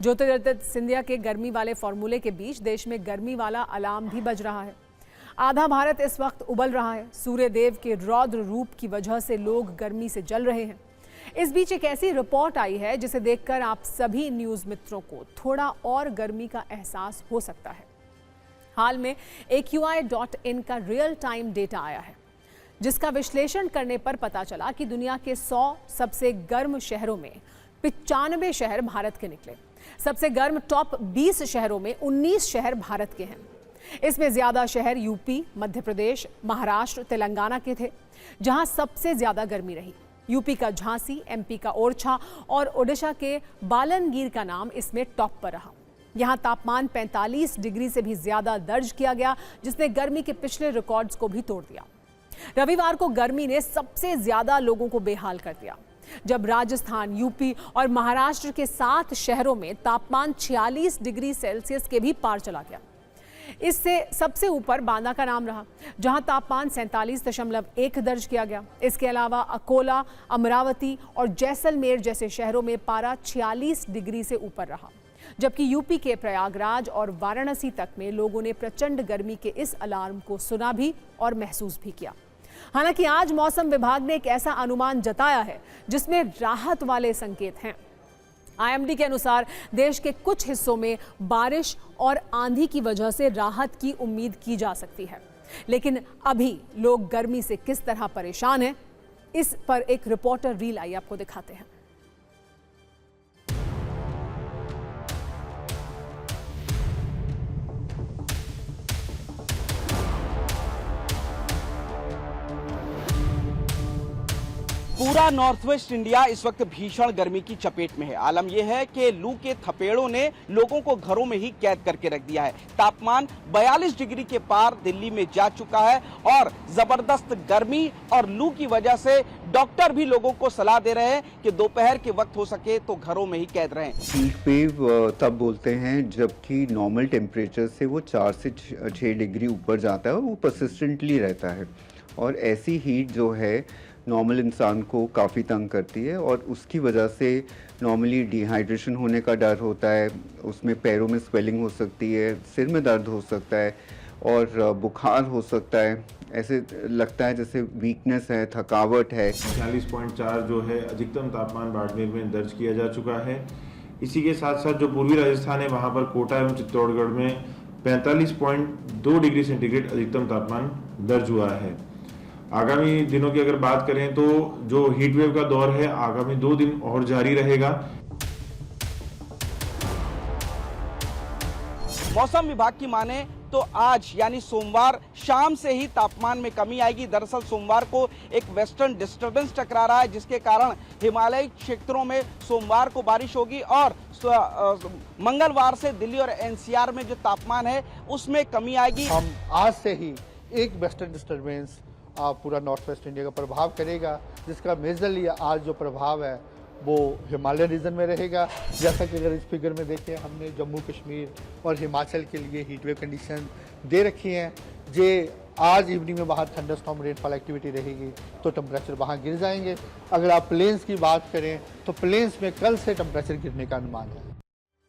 ज्योतिरादित्य सिंधिया के गर्मी वाले फॉर्मूले के बीच देश में गर्मी वाला अलार्म भी बज रहा है। आधा भारत इस वक्त उबल रहा है। सूर्य देव के रौद्र रूप की वजह से लोग गर्मी से जल रहे हैं। इस बीच एक ऐसी रिपोर्ट आई है जिसे देखकर आप सभी न्यूज मित्रों को थोड़ा और गर्मी का एहसास हो सकता है। हाल में AQI.in का रियल टाइम डेटा आया है, जिसका विश्लेषण करने पर पता चला कि दुनिया के 100 सबसे गर्म शहरों में 95 शहर भारत के निकले। सबसे गर्म टॉप 20 शहरों में 19 शहर भारत के हैं। इसमें ज्यादा शहर यूपी, मध्य प्रदेश, महाराष्ट्र, तेलंगाना के थे, जहां सबसे ज्यादा गर्मी रही। यूपी का झांसी, MP का ओरछा और ओडिशा के बालनगीर का नाम इसमें टॉप पर रहा। यहां तापमान 45 डिग्री से भी ज्यादा दर्ज किया गया, जिसने गर्मी के पिछले रिकॉर्ड्स को भी तोड़ दिया। रविवार को गर्मी ने सबसे ज्यादा लोगों को बेहाल कर दिया, जब राजस्थान, यूपी और महाराष्ट्र के 7 शहरों में तापमान 46 डिग्री सेल्सियस के भी पार चला गया। इससे सबसे ऊपर बांदा का नाम रहा, जहां तापमान 47.1 दर्ज किया गया। इसके अलावा अकोला, अमरावती और जैसलमेर जैसे शहरों में पारा 46 डिग्री से ऊपर रहा, जबकि यूपी के प्रयागराज और वाराणसी तक में लोगों ने प्रचंड गर्मी के इस अलार्म को सुना भी और महसूस भी किया। हालांकि आज मौसम विभाग ने एक ऐसा अनुमान जताया है जिसमें राहत वाले संकेत हैं। IMD के अनुसार देश के कुछ हिस्सों में बारिश और आंधी की वजह से राहत की उम्मीद की जा सकती है, लेकिन अभी लोग गर्मी से किस तरह परेशान हैं, इस पर एक रिपोर्टर रील आई, आपको दिखाते हैं। पूरा नॉर्थ वेस्ट इंडिया इस वक्त भीषण गर्मी की चपेट में है। आलम यह है कि लू के थपेड़ों ने लोगों को घरों में ही कैद करके रख दिया है। तापमान 42 डिग्री के पार दिल्ली में जा चुका है और जबरदस्त गर्मी और लू की वजह से डॉक्टर भी लोगों को सलाह दे रहे हैं कि दोपहर के वक्त हो सके तो घरों में ही कैद रहें। हीट वेव तब बोलते हैं जबकि नॉर्मल टेम्परेचर से वो 4 से 6 डिग्री ऊपर जाता है और वो परसिस्टेंटली रहता है। और ऐसी हीट जो है नॉर्मल इंसान को काफ़ी तंग करती है और उसकी वजह से नॉर्मली डिहाइड्रेशन होने का डर होता है, उसमें पैरों में स्वेलिंग हो सकती है, सिर में दर्द हो सकता है और बुखार हो सकता है। ऐसे लगता है जैसे वीकनेस है, थकावट है। 40.4 जो है अधिकतम तापमान बाड़मेर में दर्ज किया जा चुका है। इसी के साथ साथ जो पूर्वी राजस्थान है वहाँ पर कोटा एवं चित्तौड़गढ़ में 45.2 डिग्री सेंटीग्रेड अधिकतम तापमान दर्ज हुआ है। आगामी दिनों की अगर बात करें तो जो हीट वेव का दौर है आगामी 2 दिन और जारी रहेगा। मौसम विभाग की माने तो आज यानी सोमवार शाम से ही तापमान में कमी आएगी। दरअसल सोमवार को एक वेस्टर्न डिस्टर्बेंस टकरा रहा है, जिसके कारण हिमालयी क्षेत्रों में सोमवार को बारिश होगी और मंगलवार से दिल्ली और NCR में जो तापमान है उसमें कमी आएगी। हम आज से ही एक वेस्टर्न डिस्टर्बेंस पूरा नॉर्थ वेस्ट इंडिया का प्रभाव करेगा, जिसका मेजरली आज जो प्रभाव है वो हिमालय रीजन में रहेगा। जैसा कि अगर इस फिगर में देखें, हमने जम्मू कश्मीर और हिमाचल के लिए हीट वेव कंडीशन दे रखी हैं। जे आज इवनिंग में वहाँ थंडरस्टॉर्म रेनफॉल एक्टिविटी रहेगी तो टेम्परेचर वहाँ गिर जाएंगे। अगर आप प्लेन्स की बात करें तो प्लेन्स में कल से टेम्परेचर गिरने का अनुमान है।